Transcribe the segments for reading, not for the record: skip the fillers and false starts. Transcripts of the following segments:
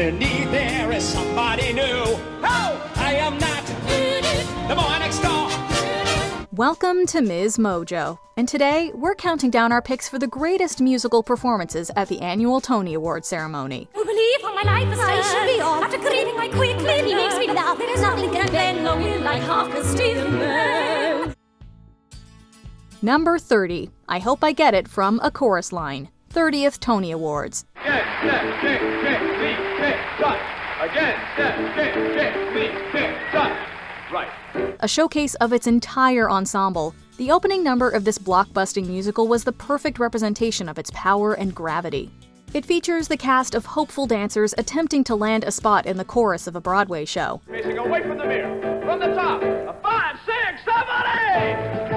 underneath there is somebody new. Oh, I am not the boy next door. Welcome to MsMojo, and today we're counting down our picks for the greatest musical performances at the annual Tony Awards ceremony. I believe how my life is I should be off. After grieving my quickly, he makes me laugh. There is nothing can bend the wind like half a steam. Number 30, I Hope I Get It from A Chorus Line, 30th Tony Awards. Again, step, right. A showcase of its entire ensemble, the opening number of this blockbusting musical was the perfect representation of its power and gravity. It features the cast of hopeful dancers attempting to land a spot in the chorus of a Broadway show. Facing away from the mirror, from the top, a 5, 6, 7, 8!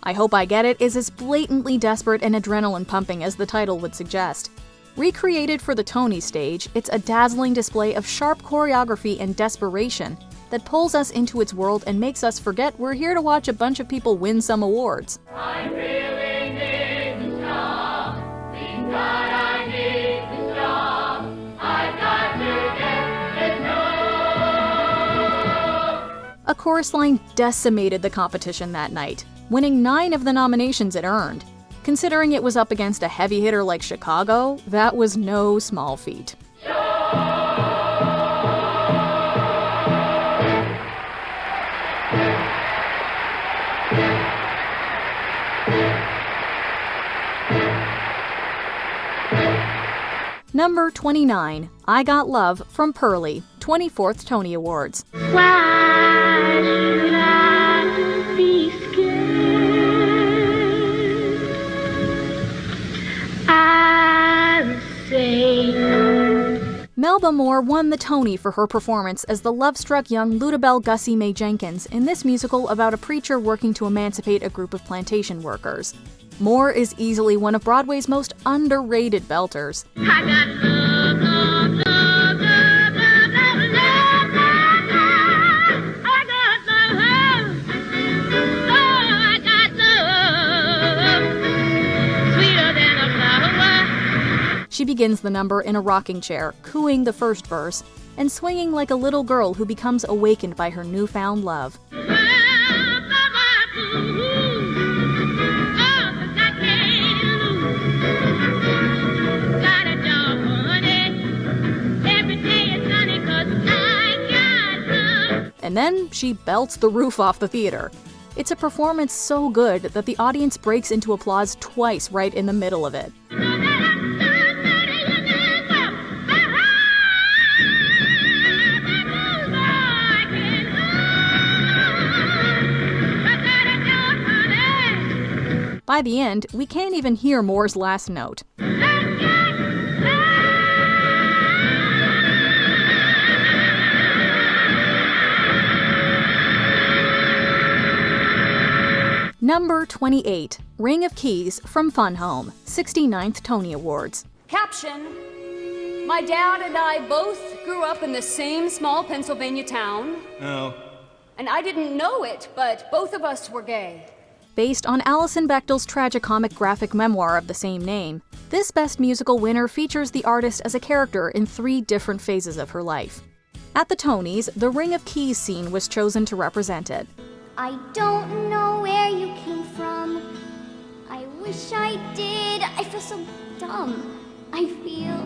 I Hope I Get It is as blatantly desperate and adrenaline-pumping as the title would suggest. Recreated for the Tony stage, it's a dazzling display of sharp choreography and desperation that pulls us into its world and makes us forget we're here to watch a bunch of people win some awards. I'm feeling it strong, because I need to stop. I've got to get it A Chorus Line decimated the competition that night, winning 9 of the nominations it earned. Considering it was up against a heavy hitter like Chicago, that was no small feat. Number 29, I Got Love from Pearly, 24th Tony Awards. Why should I be scared? I'll say. Melba Moore won the Tony for her performance as the love-struck young Ludabelle Gussie Mae Jenkins in this musical about a preacher working to emancipate a group of plantation workers. Moore is easily one of Broadway's most underrated belters. I got love, love, love, love, love, love, love, love. I got love. Oh, I got love. Sweeter than a flower. She begins the number in a rocking chair, cooing the first verse, and swinging like a little girl who becomes awakened by her newfound love. And then she belts the roof off the theater. It's a performance so good that the audience breaks into applause twice right in the middle of it. By the end, we can't even hear Moore's last note. Number 28, Ring of Keys from Fun Home, 69th Tony Awards. Caption: My dad and I both grew up in the same small Pennsylvania town. No. And I didn't know it, but both of us were gay. Based on Alison Bechdel's tragicomic graphic memoir of the same name, this Best Musical winner features the artist as a character in 3 different phases of her life. At the Tonys, the Ring of Keys scene was chosen to represent it. I don't know where you came from. I wish I did. I feel so dumb. I feel...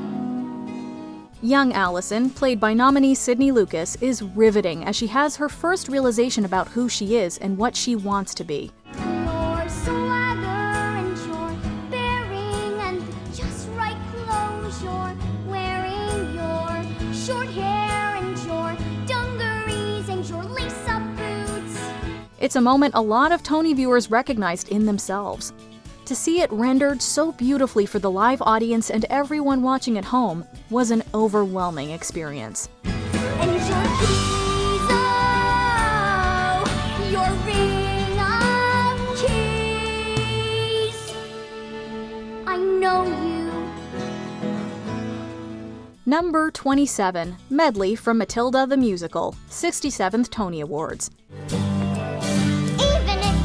Young Allison, played by nominee Sydney Lucas, is riveting as she has her first realization about who she is and what she wants to be. Your swagger and your bearing and just right clothes you're wearing, your short hair and your dungarees and your lace-up boots. It's a moment a lot of Tony viewers recognized in themselves. To see it rendered so beautifully for the live audience and everyone watching at home was an overwhelming experience. And your keys, oh, your ring of keys. I know you. Number 27, Medley from Matilda the Musical, 67th Tony Awards. Even if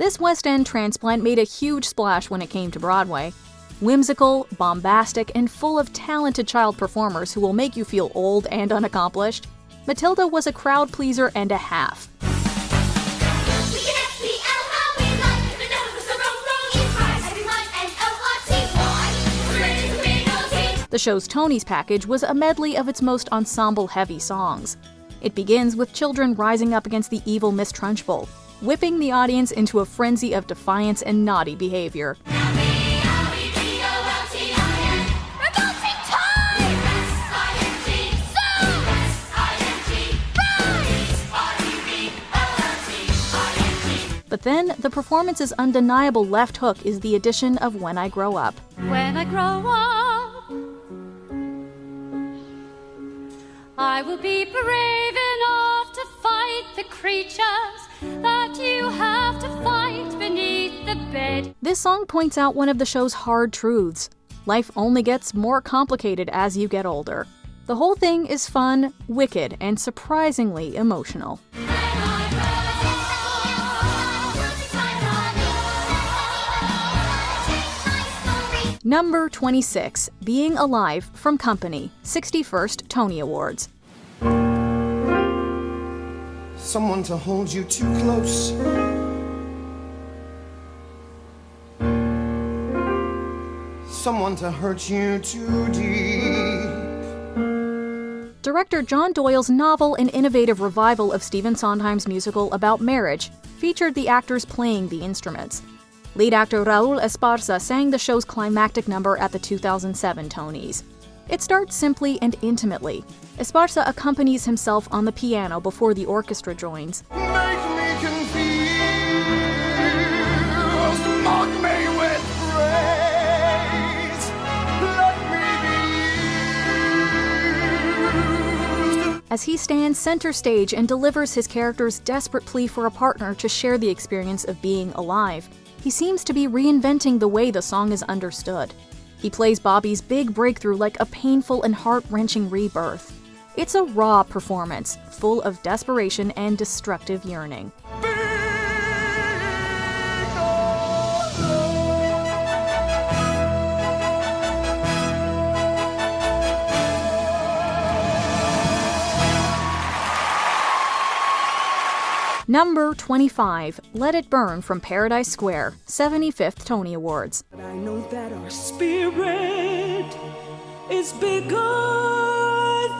This West End transplant made a huge splash when it came to Broadway. Whimsical, bombastic, and full of talented child performers who will make you feel old and unaccomplished, Matilda was a crowd pleaser and a half. The show's Tony's package was a medley of its most ensemble-heavy songs. It begins with children rising up against the evil Miss Trunchbull, whipping the audience into a frenzy of defiance and naughty behavior. But then, the performance's undeniable left hook is the addition of When I Grow Up. When I grow up, I will be brave enough to fight the creatures that you have to fight beneath the bed. This song points out one of the show's hard truths. Life only gets more complicated as you get older. The whole thing is fun, wicked, and surprisingly emotional. Number 26, Being Alive from Company, 61st Tony Awards. Someone to hold you too close. Someone to hurt you too deep. Director John Doyle's novel and innovative revival of Stephen Sondheim's musical about marriage featured the actors playing the instruments. Lead actor Raúl Esparza sang the show's climactic number at the 2007 Tonys. It starts simply and intimately. Esparza accompanies himself on the piano before the orchestra joins. Make me confused, mock me with praise. Let me be used. As he stands center stage and delivers his character's desperate plea for a partner to share the experience of being alive, he seems to be reinventing the way the song is understood. He plays Bobby's big breakthrough like a painful and heart-wrenching rebirth. It's a raw performance, full of desperation and destructive yearning. Number 25, Let It Burn from Paradise Square, 75th Tony Awards. I know that our spirit is bigger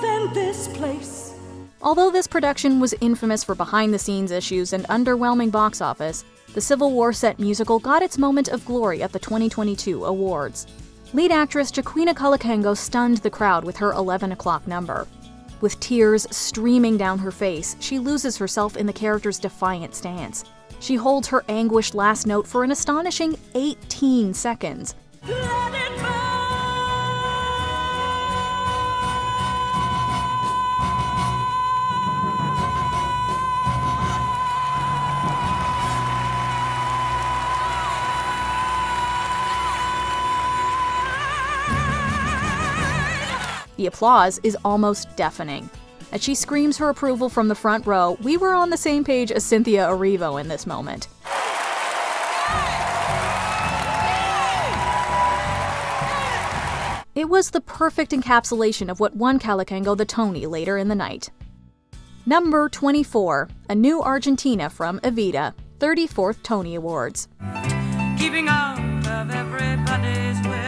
than this place. Although this production was infamous for behind-the-scenes issues and underwhelming box office, the Civil War set musical got its moment of glory at the 2022 awards. Lead actress Jaquina Colacango stunned the crowd with her 11 o'clock number. With tears streaming down her face, she loses herself in the character's defiant stance. She holds her anguished last note for an astonishing 18 seconds. Let it burn. The applause is almost deafening. As she screams her approval from the front row, we were on the same page as Cynthia Erivo in this moment. It was the perfect encapsulation of what won Colacango the Tony later in the night. Number 24, A New Argentina from Evita, 34th Tony Awards. Keeping out of everybody's way.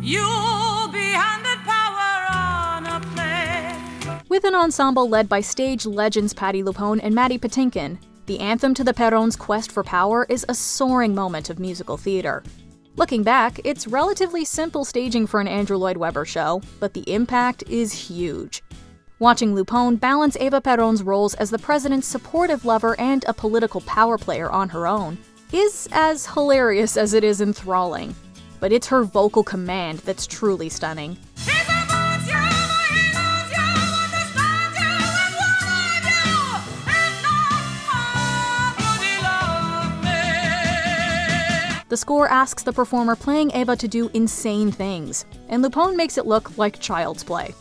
You'll be handed power on a play. With an ensemble led by stage legends Patti LuPone and Maddie Patinkin, the anthem to the Perrón's quest for power is a soaring moment of musical theater. Looking back, it's relatively simple staging for an Andrew Lloyd Webber show, but the impact is huge. Watching LuPone balance Eva Perón's roles as the president's supportive lover and a political power player on her own is as hilarious as it is enthralling. But it's her vocal command that's truly stunning. The score asks the performer playing Eva to do insane things, and LuPone makes it look like child's play.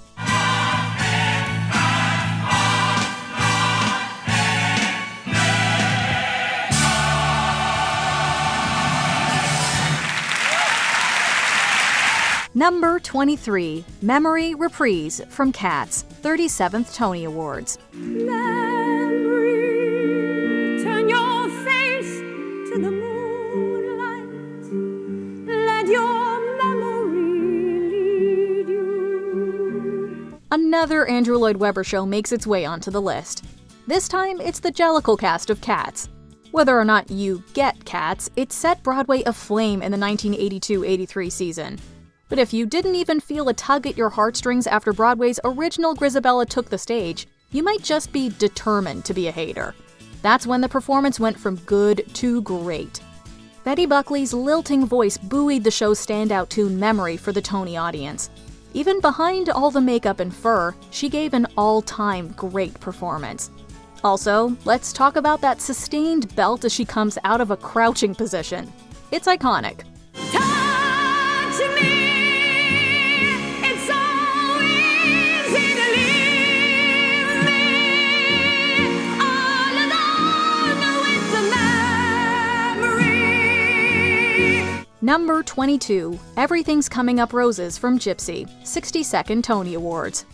Number 23, Memory Reprise from Cats, 37th Tony Awards. Memory, turn your face to the moonlight. Let your memory lead you. Another Andrew Lloyd Webber show makes its way onto the list. This time, it's the Jellicle cast of Cats. Whether or not you get Cats, it set Broadway aflame in the 1982-83 season. But if you didn't even feel a tug at your heartstrings after Broadway's original Grisabella took the stage, you might just be determined to be a hater. That's when the performance went from good to great. Betty Buckley's lilting voice buoyed the show's standout tune Memory for the Tony audience. Even behind all the makeup and fur, she gave an all-time great performance. Also, let's talk about that sustained belt as she comes out of a crouching position. It's iconic. Touch me. It's so easy to leave me all alone with the memory. Number 22, Everything's Coming Up Roses from Gypsy, 62nd Tony Awards.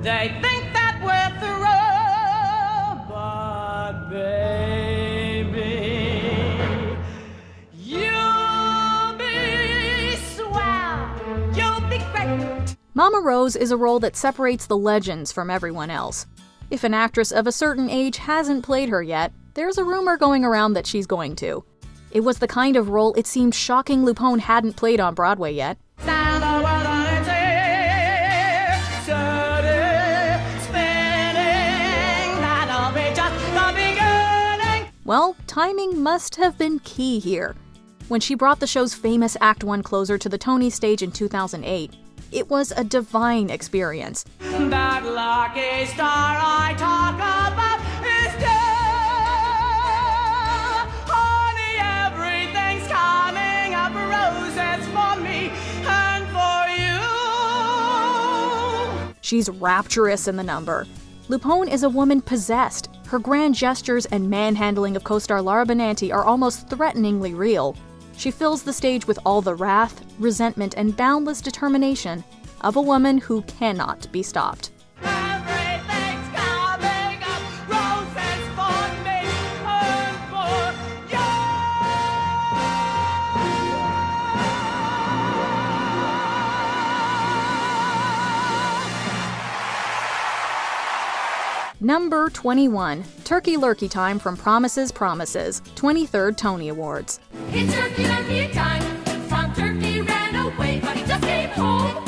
They think that we're through, but baby, you'll be swell, you'll be great. Mama Rose is a role that separates the legends from everyone else. If an actress of a certain age hasn't played her yet, there's a rumor going around that she's going to. It was the kind of role it seemed shocking Lupone hadn't played on Broadway yet. Sound of what I say, steady spinning, that'll be just the beginning. Well, timing must have been key here. When she brought the show's famous Act 1 closer to the Tony stage in 2008, it was a divine experience. That lucky star I talk about is dead. Honey, everything's coming up roses for me and for you. She's rapturous in the number. Lupone is a woman possessed. Her grand gestures and manhandling of co-star Lara Benanti are almost threateningly real. She fills the stage with all the wrath, resentment, and boundless determination of a woman who cannot be stopped. Everything's coming up roses for me and for you. Number 21, Turkey Lurkey Time from Promises, Promises, 23rd Tony Awards. It's turkey lurkey time. From Turkey ran away, but he just came home.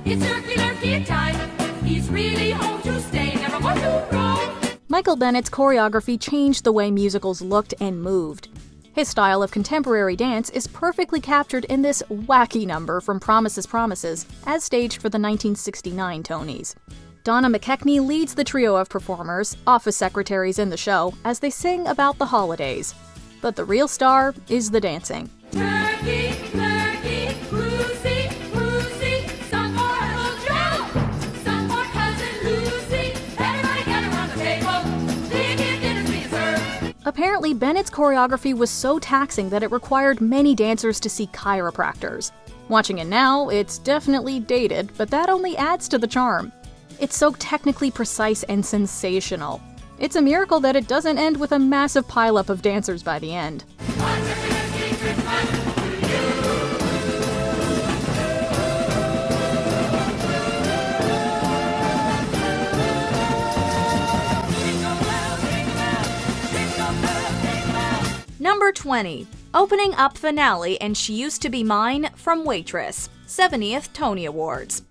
It's turkey lurkey time. He's really home to stay, never more to roam. Michael Bennett's choreography changed the way musicals looked and moved. His style of contemporary dance is perfectly captured in this wacky number from Promises, Promises, as staged for the 1969 Tonys. Donna McKechnie leads the trio of performers, office secretaries in the show, as they sing about the holidays. But the real star is the dancing. Turkey, lurkey, Lucy, Lucy, some for Uncle Joe, some for Cousin Lucy. Everybody gather around the table, they give dinner being served. Apparently, Bennett's choreography was so taxing that it required many dancers to see chiropractors. Watching it now, it's definitely dated, but that only adds to the charm. It's so technically precise and sensational. It's a miracle that it doesn't end with a massive pileup of dancers by the end. Number 20, opening up finale and She Used to Be Mine from Waitress, 70th Tony Awards.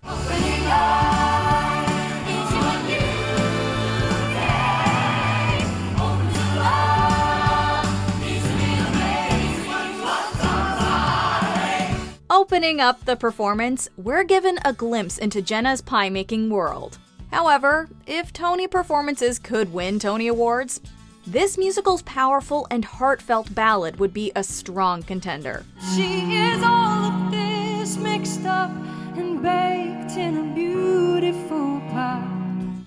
Opening up the performance, we're given a glimpse into Jenna's pie-making world. However, if Tony performances could win Tony Awards, this musical's powerful and heartfelt ballad would be a strong contender. She is all of this mixed up and baked in a beautiful pot.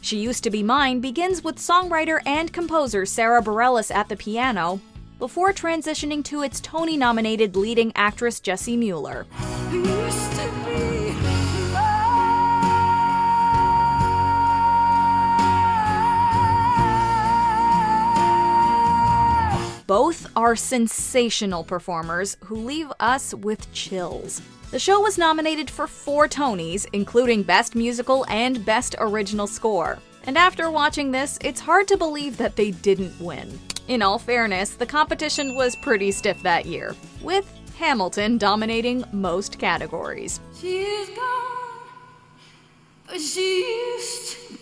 She Used to Be Mine begins with songwriter and composer Sarah Bareilles at the piano, before transitioning to its Tony-nominated leading actress Jessie Mueller. Used to be are sensational performers who leave us with chills. The show was nominated for 4 Tonys, including Best Musical and Best Original Score. And after watching this, it's hard to believe that they didn't win. In all fairness, the competition was pretty stiff that year, with Hamilton dominating most categories. She is gone, but she used to be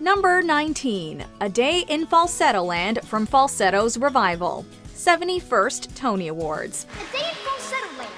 Number 19, A Day in Falsetto Land from Falsetto's Revival, 71st Tony Awards. A Day in Falsetto Land.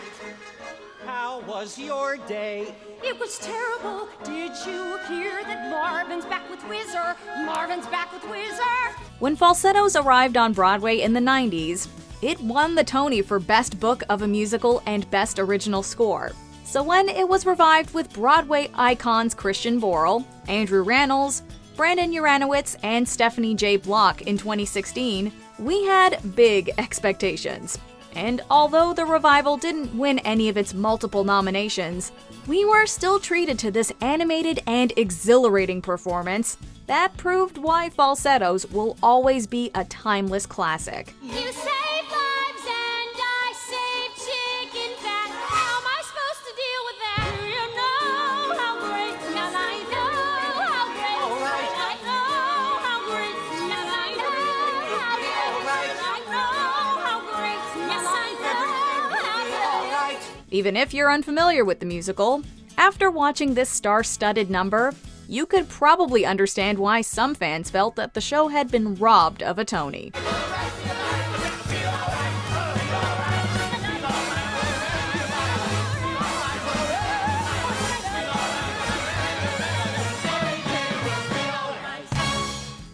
How was your day? It was terrible. Did you hear that Marvin's back with Whizzer? Marvin's back with Whizzer. When Falsettos arrived on Broadway in the 90s, it won the Tony for Best Book of a Musical and Best Original Score. So when it was revived with Broadway icons Christian Borle, Andrew Rannells, Brandon Uranowitz, and Stephanie J. Block in 2016, we had big expectations. And although the revival didn't win any of its multiple nominations, we were still treated to this animated and exhilarating performance that proved why Falsettos will always be a timeless classic. You saved lives and I saved chicken fat. How am I supposed to deal with that? Do you know how great? Now I know how great. All right. I know how great. Now I know how great. All right. I know how great. Yes, I know how great. Even if you're unfamiliar with the musical, after watching this star-studded number, you could probably understand why some fans felt that the show had been robbed of a Tony.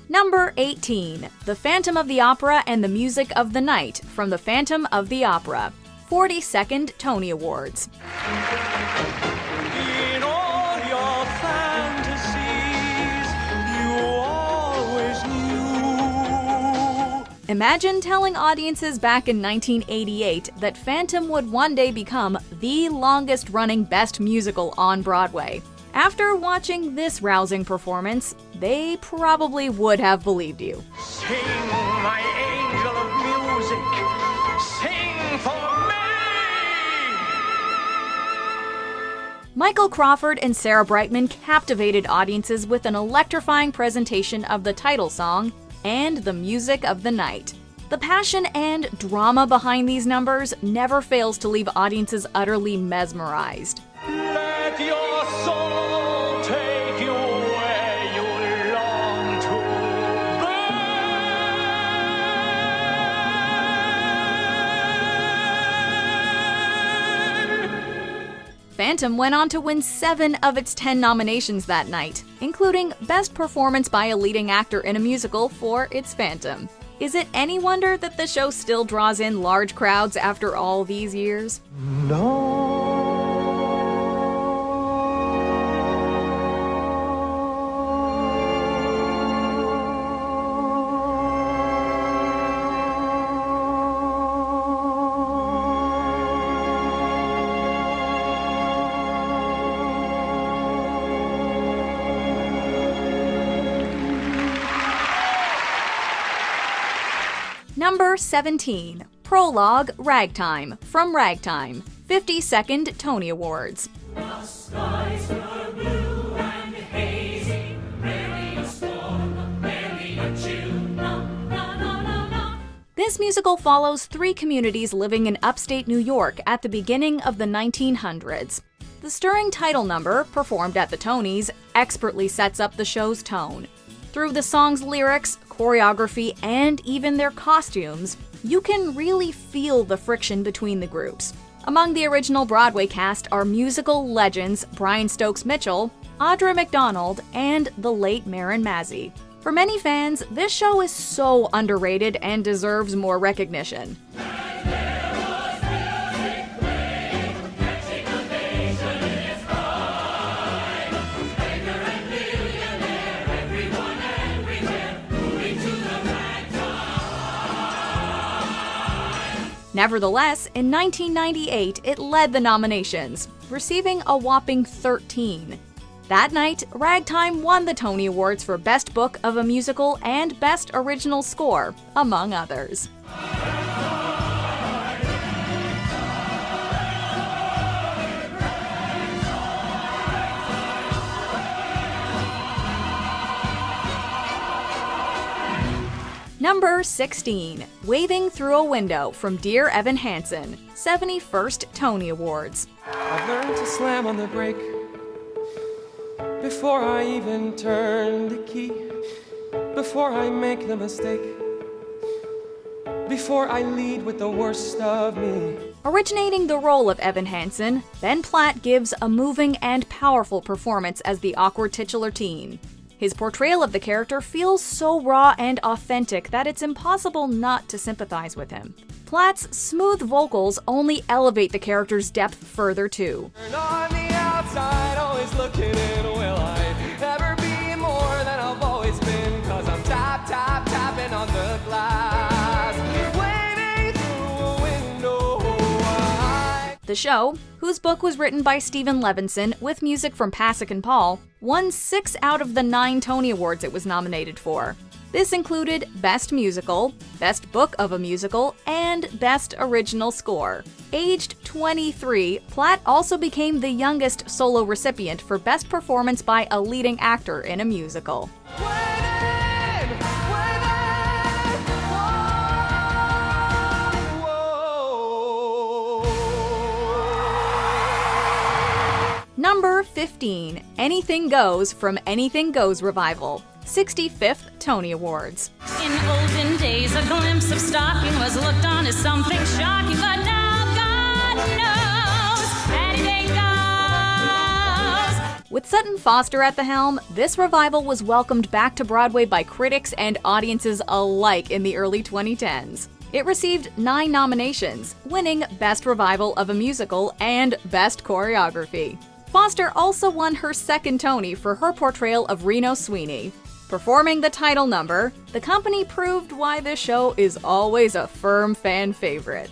Number 18, The Phantom of the Opera and the Music of the Night from The Phantom of the Opera, 42nd Tony Awards. In all your fantasies, you always knew. Imagine telling audiences back in 1988 that Phantom would one day become the longest-running Best Musical on Broadway. After watching this rousing performance, they probably would have believed you. Sing, my angel of music, sing for me. Michael Crawford and Sarah Brightman captivated audiences with an electrifying presentation of the title song and the music of the night. The passion and drama behind these numbers never fails to leave audiences utterly mesmerized. Let your soul take you where you long to be. Phantom went on to win 7 of its 10 nominations that night, including Best Performance by a Leading Actor in a Musical for its Phantom. Is it any wonder that the show still draws in large crowds after all these years? Number 17, Prologue, Ragtime, from Ragtime, 52nd Tony Awards. This musical follows 3 communities living in upstate New York at the beginning of the 1900s. The stirring title number, performed at the Tonys, expertly sets up the show's tone. Through the song's lyrics, choreography, and even their costumes, you can really feel the friction between the groups. Among the original Broadway cast are musical legends Brian Stokes Mitchell, Audra McDonald, and the late Marin Mazzie. For many fans, this show is so underrated and deserves more recognition. Nevertheless, in 1998, it led the nominations, receiving a whopping 13. That night, Ragtime won the Tony Awards for Best Book of a Musical and Best Original Score, among others. Number 16, Waving Through a Window from Dear Evan Hansen, 71st Tony Awards. I've learned to slam on the brake before I even turn the key, before I make the mistake, before I lead with the worst of me. Originating the role of Evan Hansen, Ben Platt gives a moving and powerful performance as the awkward titular teen. His portrayal of the character feels so raw and authentic that it's impossible not to sympathize with him. Platt's smooth vocals only elevate the character's depth further too. And on the outside, always looking in, will I ever be more than I've always been? 'Cause I'm tapping on the glass, waving through a window. The show, whose book was written by Stephen Levinson with music from Pasek and Paul, won 6 out of the 9 Tony Awards it was nominated for. This included Best Musical, Best Book of a Musical, and Best Original Score. Aged 23, Platt also became the youngest solo recipient for Best Performance by a Leading Actor in a Musical. Number 15, Anything Goes from Anything Goes Revival, 65th Tony Awards. In olden days, a glimpse of stocking was looked on as something shocking, but now God knows anything goes. With Sutton Foster at the helm, this revival was welcomed back to Broadway by critics and audiences alike in the early 2010s. It received 9 nominations, winning Best Revival of a Musical and Best Choreography. Foster also won her second Tony for her portrayal of Reno Sweeney. Performing the title number, the company proved why this show is always a firm fan favorite.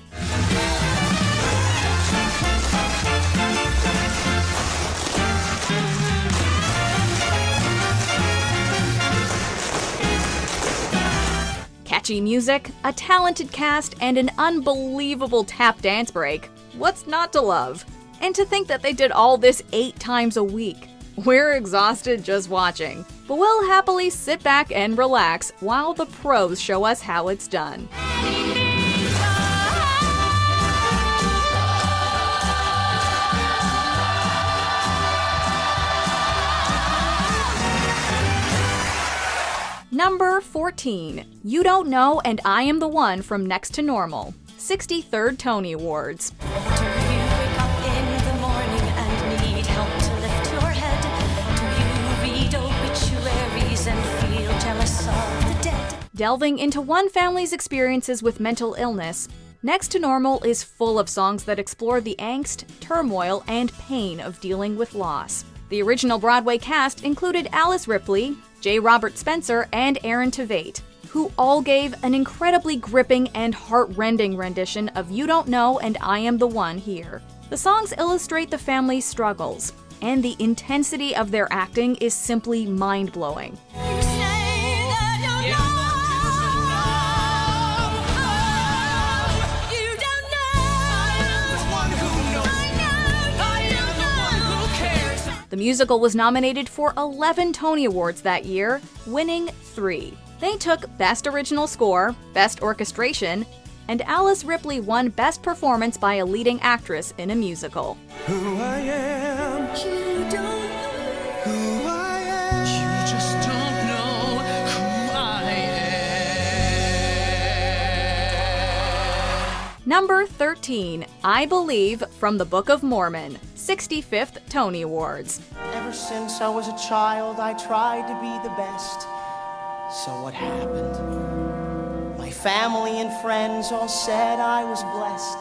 Catchy music, a talented cast, and an unbelievable tap dance break. What's not to love? And to think that they did all this 8 times a week. We're exhausted just watching, but we'll happily sit back and relax while the pros show us how it's done. Number 14, You Don't Know and I Am the One from Next to Normal, 63rd Tony Awards. Delving into one family's experiences with mental illness, Next to Normal is full of songs that explore the angst, turmoil, and pain of dealing with loss. The original Broadway cast included Alice Ripley, J. Robert Spencer, and Aaron Tveit, who all gave an incredibly gripping and heart-rending rendition of You Don't Know and I Am the One here. The songs illustrate the family's struggles, and the intensity of their acting is simply mind-blowing. The musical was nominated for 11 Tony Awards that year, winning 3. They took Best Original Score, Best Orchestration, and Alice Ripley won Best Performance by a Leading Actress in a Musical. Who I am, you don't know who I am. You just don't know who I am. Number 13, I Believe from the Book of Mormon, 65th Tony Awards. Ever since I was a child, I tried to be the best. So what happened? My family and friends all said I was blessed.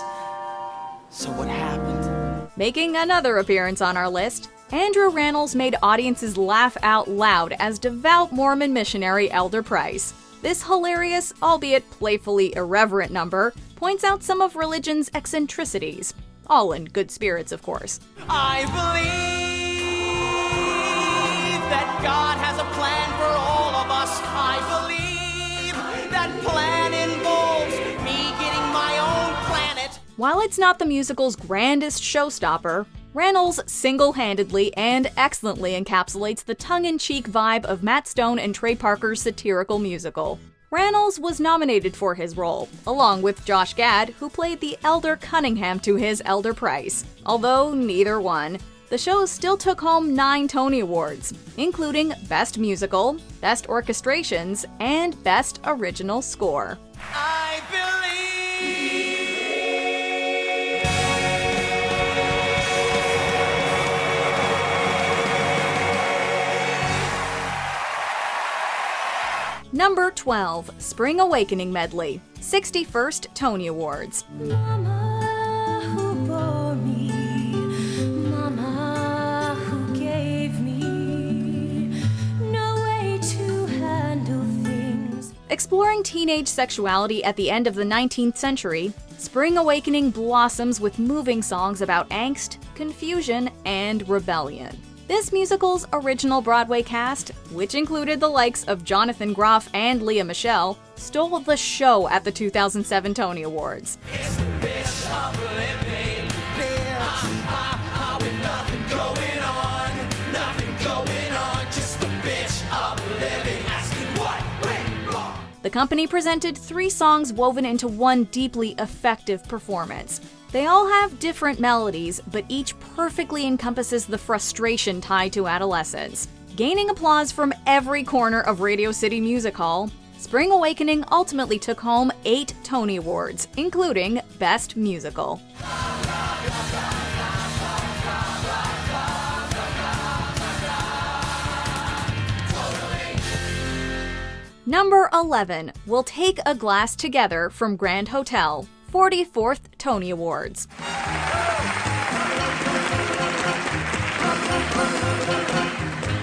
So what happened? Making another appearance on our list, Andrew Rannells made audiences laugh out loud as devout Mormon missionary Elder Price. This hilarious, albeit playfully irreverent number points out some of religion's eccentricities. All in good spirits, of course. I believe that God has a plan for all of us. I believe that plan involves me getting my own planet. While it's not the musical's grandest showstopper, Reynolds single-handedly and excellently encapsulates the tongue-in-cheek vibe of Matt Stone and Trey Parker's Satirical musical. Reynolds was nominated for his role, along with Josh Gad, who played the Elder Cunningham to his Elder Price. Although neither won, the show still took home 9 Tony Awards, including Best Musical, Best Orchestrations, and Best Original Score. I believe. Number 12, Spring Awakening Medley, 61st Tony Awards. Mama who bore me, Mama who gave me no way to handle things. Exploring teenage sexuality at the end of the 19th century, Spring Awakening blossoms with moving songs about angst, confusion, and rebellion. This musical's original Broadway cast, which included the likes of Jonathan Groff and Leah Michele, stole the show at the 2007 Tony Awards. The company presented 3 songs woven into one deeply effective performance. They all have different melodies, but each perfectly encompasses the frustration tied to adolescence. Gaining applause from every corner of Radio City Music Hall, Spring Awakening ultimately took home 8 Tony Awards, including Best Musical. Number 11, We'll Take a Glass Together from Grand Hotel, 44th Tony Awards.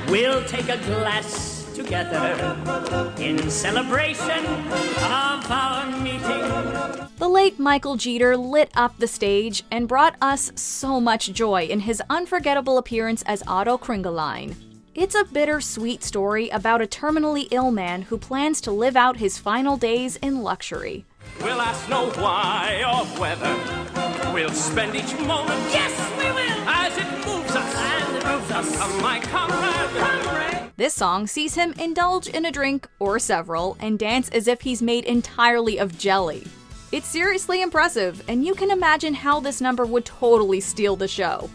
We'll take a glass together in celebration of our meeting. The late Michael Jeter lit up the stage and brought us so much joy in his unforgettable appearance as Otto Kringeline. It's a bittersweet story about a terminally ill man who plans to live out his final days in luxury. We'll ask no why or whether. We'll spend each moment, yes, we will, as it moves us, and it moves us. Come, my comrade. This song sees him indulge in a drink or several and dance as if he's made entirely of jelly. It's seriously impressive, and you can imagine how this number would totally steal the show.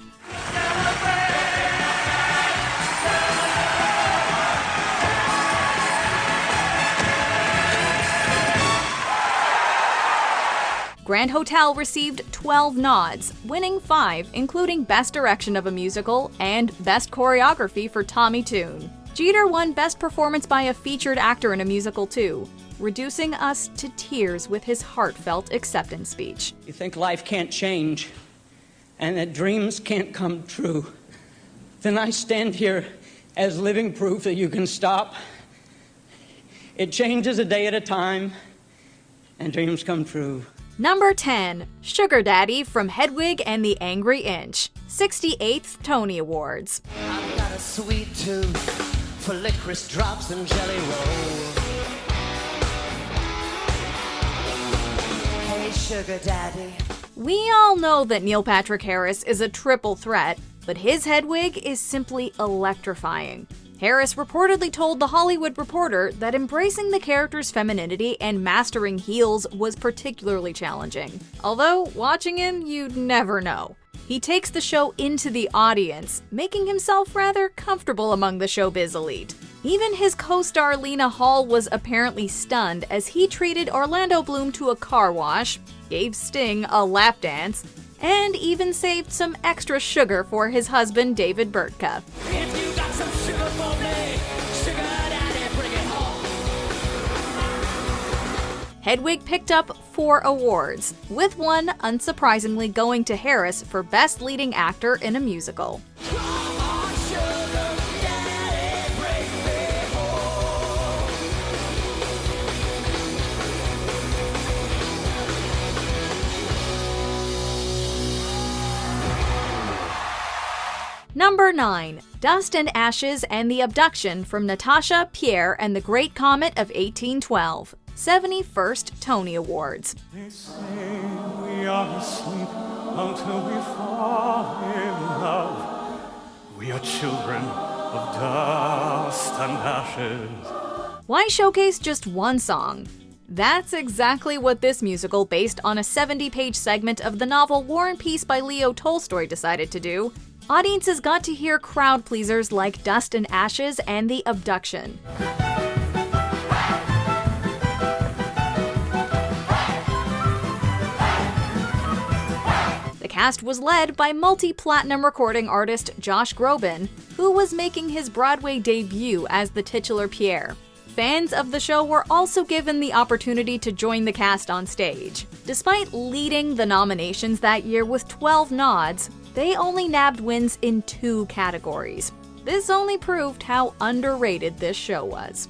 Grand Hotel received 12 nods, winning 5, including Best Direction of a Musical and Best Choreography for Tommy Tune. Jeter won Best Performance by a Featured Actor in a Musical too, reducing us to tears with his heartfelt acceptance speech. You think life can't change and that dreams can't come true, then I stand here as living proof that you can stop. It changes a day at a time and dreams come true. Number 10, Sugar Daddy from Hedwig and the Angry Inch, 68th Tony Awards. I've got a sweet tooth for licorice drops and jelly roll. Hey, Sugar Daddy. We all know that Neil Patrick Harris is a triple threat, but his Hedwig is simply electrifying. Harris reportedly told The Hollywood Reporter that embracing the character's femininity and mastering heels was particularly challenging. Although, watching him, you'd never know. He takes the show into the audience, making himself rather comfortable among the showbiz elite. Even his co-star Lena Hall was apparently stunned as he treated Orlando Bloom to a car wash, gave Sting a lap dance, and even saved some extra sugar for his husband David Bertka. If you got some sugar for me, Sugar Daddy, bring it home. Hedwig picked up 4 awards, with one unsurprisingly going to Harris for Best Leading Actor in a Musical. Come on, Sugar Daddy, bring me home. Number 9, Dust and Ashes and the Abduction from Natasha, Pierre, and the Great Comet of 1812. 71st Tony Awards. They say we are asleep until we fall in love. We are children of dust and ashes. Why showcase just one song? That's exactly what this musical, based on a 70-page segment of the novel War and Peace by Leo Tolstoy, decided to do. Audiences got to hear crowd pleasers like Dust and Ashes and The Abduction. The cast was led by multi-platinum recording artist Josh Groban, who was making his Broadway debut as the titular Pierre. Fans of the show were also given the opportunity to join the cast on stage. Despite leading the nominations that year with 12 nods, they only nabbed wins in 2 categories. This only proved how underrated this show was.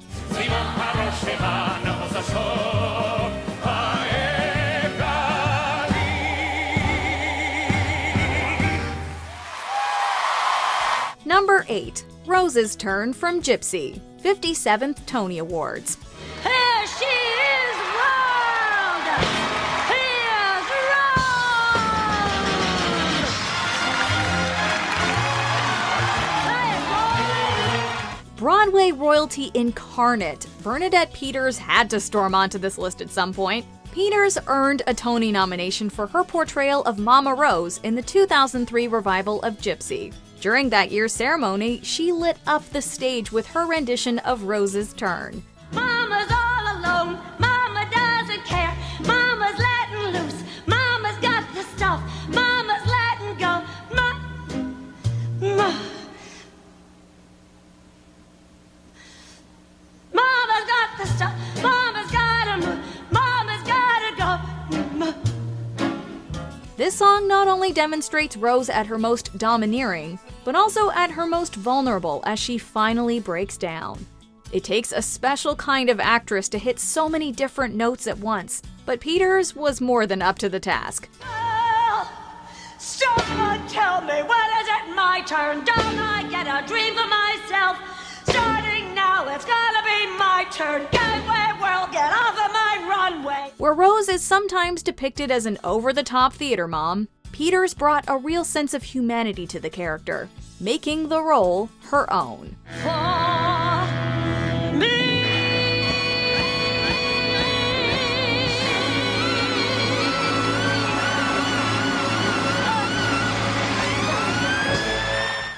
Number 8. Rose's Turn from Gypsy. 57th Tony Awards. Here she is, world! Here's Rose! Broadway royalty incarnate, Bernadette Peters had to storm onto this list at some point. Peters earned a Tony nomination for her portrayal of Mama Rose in the 2003 revival of Gypsy. During that year's ceremony, she lit up the stage with her rendition of Rose's Turn. Mama's all alone, Mama doesn't care, Mama's letting loose, Mama's got the stuff, Mama's letting go, Mama's got the stuff, Mama's gotta move, Mama's gotta go. This song not only demonstrates Rose at her most domineering, but also at her most vulnerable as she finally breaks down. It takes a special kind of actress to hit so many different notes at once, but Peters was more than up to the task. Someone tell me, when is it my turn? Don't I get a dream for myself? Starting now, it's gonna be my turn. Gateway world, get off of my runway. Where Rose is sometimes depicted as an over-the-top theater mom, Peters brought a real sense of humanity to the character, making the role her own.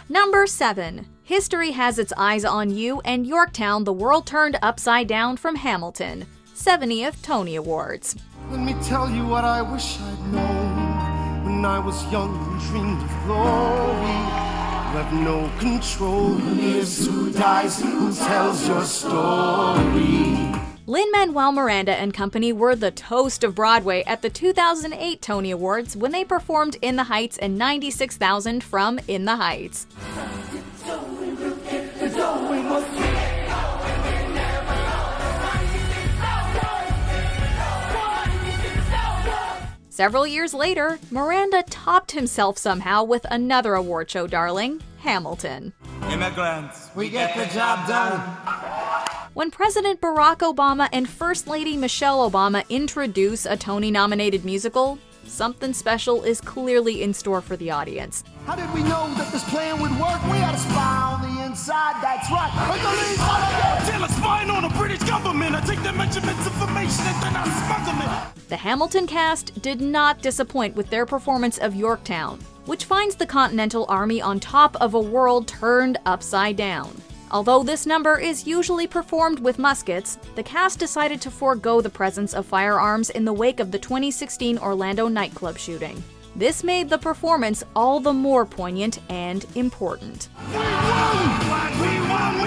Number 7. History Has Its Eyes on You and Yorktown, The World Turned Upside Down from Hamilton. 70th Tony Awards. Let me tell you what I wish I'd known when I was young and dreamed of glory. You have no control. Who lives, who dies, who tells your story? Lin-Manuel Miranda and company were the toast of Broadway at the 2008 Tony Awards when they performed In the Heights and 96,000 from In the Heights. Several years later, Miranda topped himself somehow with another award show darling, Hamilton. Immigrants, we get the job done. When President Barack Obama and First Lady Michelle Obama introduce a Tony-nominated musical, something special is clearly in store for the audience. How did we know that this plan would work? We had a spy on the inside, that's right. Tell a spying on the British government. I take the measurements information and then I smuggle it. The Hamilton cast did not disappoint with their performance of Yorktown, which finds the Continental Army on top of a world turned upside down. Although this number is usually performed with muskets, the cast decided to forego the presence of firearms in the wake of the 2016 Orlando nightclub shooting. This made the performance all the more poignant and important. We won!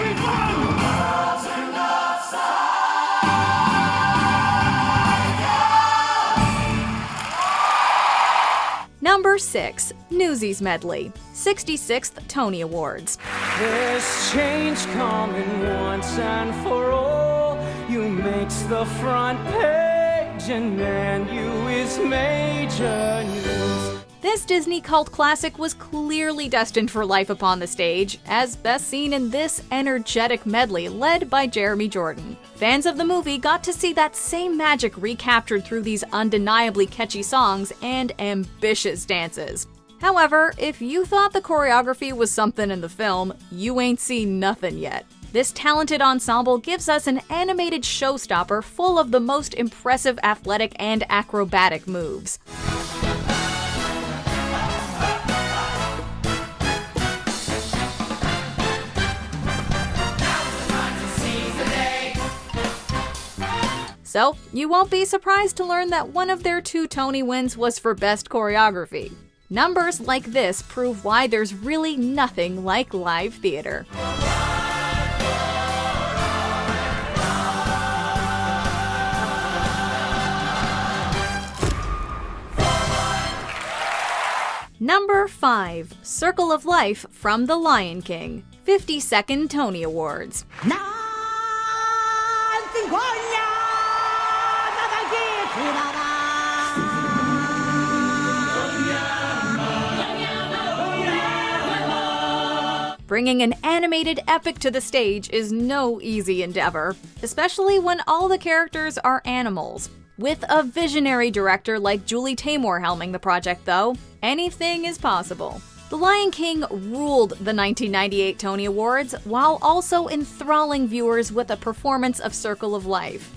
Number 6. Newsies Medley. 66th Tony Awards. There's change coming once and for all. You makes the front page and man, you is major news. This Disney cult classic was clearly destined for life upon the stage, as best seen in this energetic medley led by Jeremy Jordan. Fans of the movie got to see that same magic recaptured through these undeniably catchy songs and ambitious dances. However, if you thought the choreography was something in the film, you ain't seen nothing yet. This talented ensemble gives us an animated showstopper full of the most impressive athletic and acrobatic moves. So, you won't be surprised to learn that one of their 2 Tony wins was for Best Choreography. Numbers like this prove why there's really nothing like live theater. Number 5, Circle of Life from The Lion King, 52nd Tony Awards. Bringing an animated epic to the stage is no easy endeavor, especially when all the characters are animals. With a visionary director like Julie Taymor helming the project, though, anything is possible. The Lion King ruled the 1998 Tony Awards while also enthralling viewers with a performance of Circle of Life.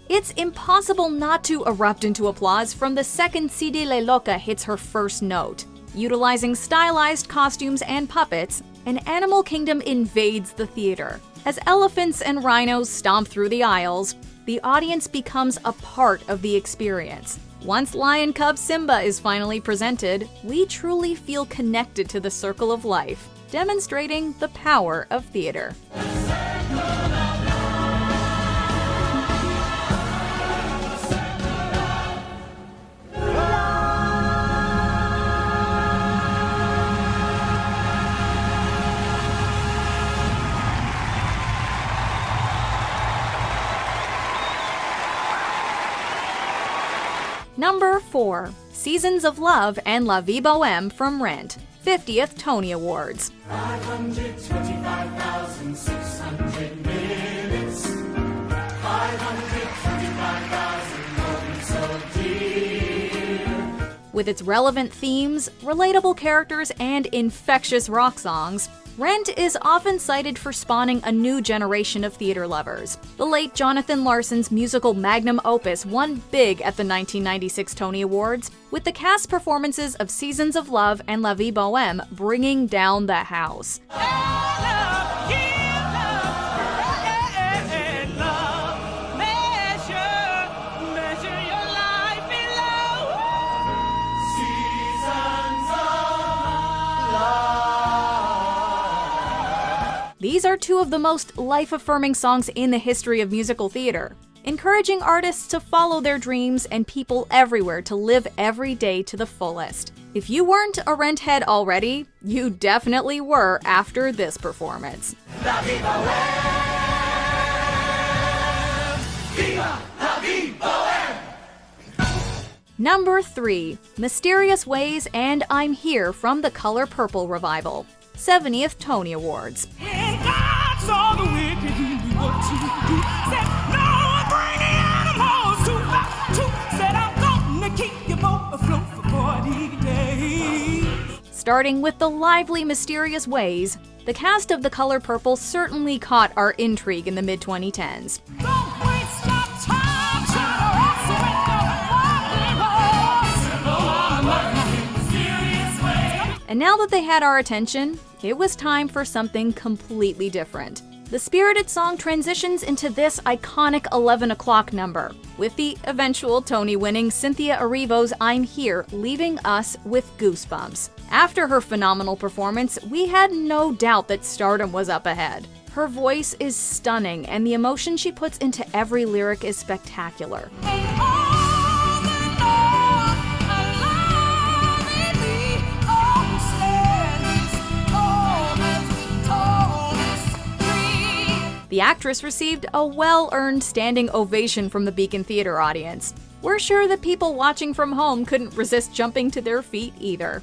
It's impossible not to erupt into applause from the second Sidi Le Loca hits her first note. Utilizing stylized costumes and puppets, an animal kingdom invades the theater. As elephants and rhinos stomp through the aisles, the audience becomes a part of the experience. Once lion cub Simba is finally presented, we truly feel connected to the Circle of Life, demonstrating the power of theater. Number 4, Seasons of Love and La Vie Boheme from Rent, 50th Tony Awards. 525,600 minutes, 525,000 moments so dear. With its relevant themes, relatable characters, and infectious rock songs, Rent is often cited for spawning a new generation of theater lovers. The late Jonathan Larson's musical magnum opus won big at the 1996 Tony Awards, with the cast performances of Seasons of Love and La Vie Boheme bringing down the house. These are 2 of the most life-affirming songs in the history of musical theater, encouraging artists to follow their dreams and people everywhere to live every day to the fullest. If you weren't a Rent head already, you definitely were after this performance. La Vie Boheme! Viva La Vie Boheme! Number 3, Mysterious Ways and I'm Here from the Color Purple revival, 70th Tony Awards. And God saw the wicked who knew what to do. Said, no, bring the animals to said, I'm gonna keep your boat afloat for 40 days. Starting with the lively Mysterious Ways, the cast of The Color Purple certainly caught our intrigue in the mid-2010s. Don't waste your time trying to wrestle with the mysterious ways. And now that they had our attention, it was time for something completely different. The spirited song transitions into this iconic 11 o'clock number, with the eventual Tony-winning Cynthia Erivo's I'm Here leaving us with goosebumps. After her phenomenal performance, we had no doubt that stardom was up ahead. Her voice is stunning, and the emotion she puts into every lyric is spectacular. The actress received a well-earned standing ovation from the Beacon Theater audience. We're sure that people watching from home couldn't resist jumping to their feet either.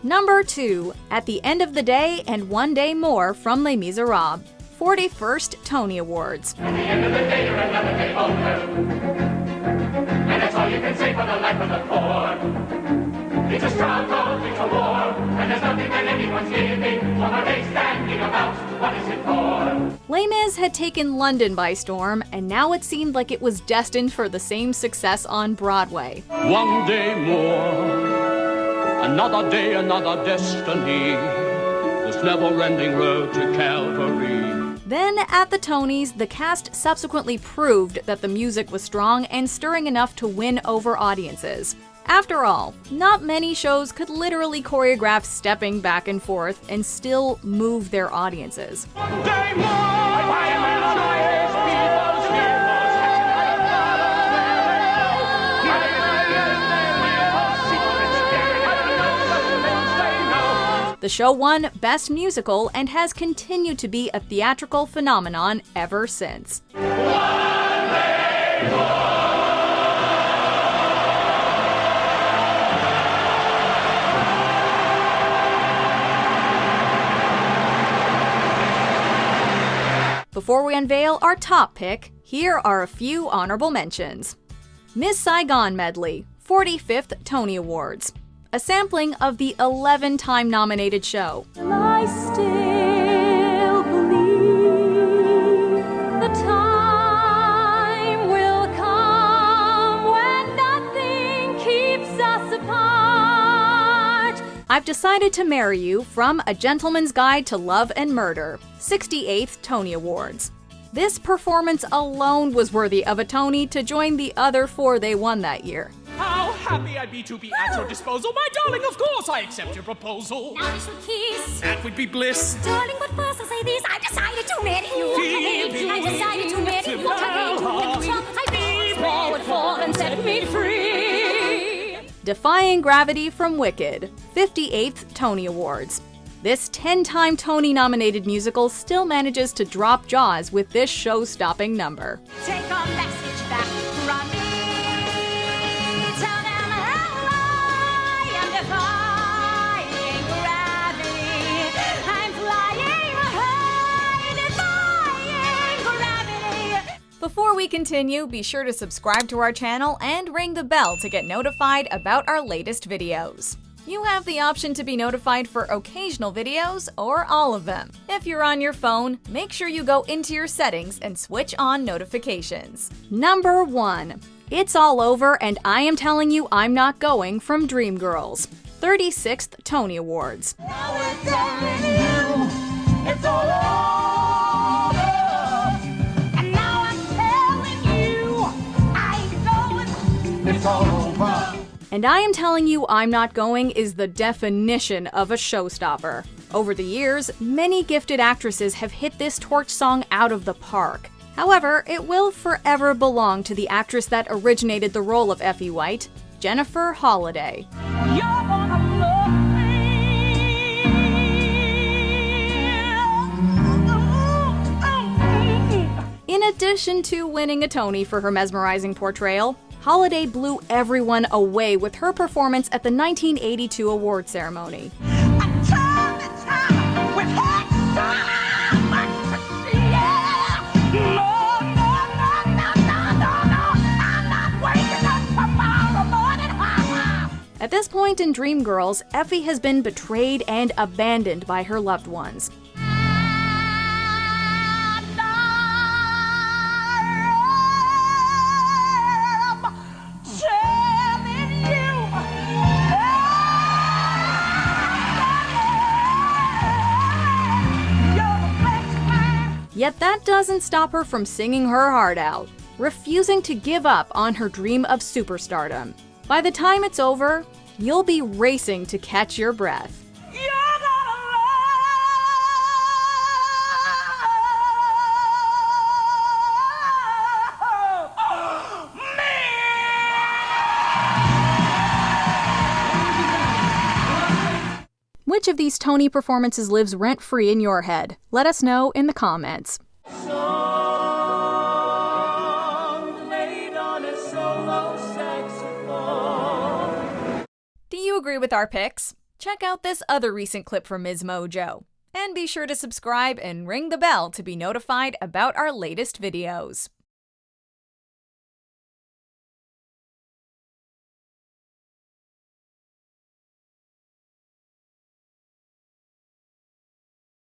Number 2, At the End of the Day and One Day More from Les Miserables, 41st Tony Awards. At the end of the day, you're another day older. And that's all you can say for the life of the poor. It's a struggle, it's a war, and there's nothing that anyone's giving, or are they standing about? What is it for? Les Mis had taken London by storm, and now it seemed like it was destined for the same success on Broadway. One day more, another day, another destiny, this never-ending road to Calvary. Then, at the Tonys, the cast subsequently proved that the music was strong and stirring enough to win over audiences. After all, not many shows could literally choreograph stepping back and forth and still move their audiences. One day more! The show won Best Musical and has continued to be a theatrical phenomenon ever since. Before we unveil our top pick, here are a few honorable mentions. Miss Saigon Medley, 45th Tony Awards. A sampling of the 11-time nominated show. I still believe the time will come when nothing keeps us apart. I've Decided to Marry You from A Gentleman's Guide to Love and Murder, 68th Tony Awards. This performance alone was worthy of a Tony to join the other 4 they won that year. How happy I'd be to be at your disposal. My darling, of course I accept your proposal. Now we shall kiss. That would be bliss. Darling, but first I'll say this. I've decided to marry you. I've decided to marry you. I forward for and set me free. Defying Gravity from Wicked, 58th Tony Awards. This 10-time Tony-nominated musical still manages to drop jaws with this show-stopping number. Take a message back from me. Tell them how I am defying gravity. I'm flying high, defying gravity. Before we continue, be sure to subscribe to our channel and ring the bell to get notified about our latest videos. You have the option to be notified for occasional videos or all of them. If you're on your phone, make sure you go into your settings and switch on notifications. Number 1. It's All Over and I Am Telling You I'm Not Going from Dreamgirls, 36th Tony Awards. Now it's telling you it's all over. And now I'm telling you I know it's all over. And I Am Telling You I'm Not Going is the definition of a showstopper. Over the years, many gifted actresses have hit this torch song out of the park. However, it will forever belong to the actress that originated the role of Effie White, Jennifer Holliday. You're gonna love me. In addition to winning a Tony for her mesmerizing portrayal, Holliday blew everyone away with her performance at the 1982 award ceremony. At this point in Dreamgirls, Effie has been betrayed and abandoned by her loved ones. Yet that doesn't stop her from singing her heart out, refusing to give up on her dream of superstardom. By the time it's over, you'll be racing to catch your breath. Which of these Tony performances lives rent-free in your head? Let us know in the comments. Do you agree with our picks? Check out this other recent clip from MsMojo. And be sure to subscribe and ring the bell to be notified about our latest videos.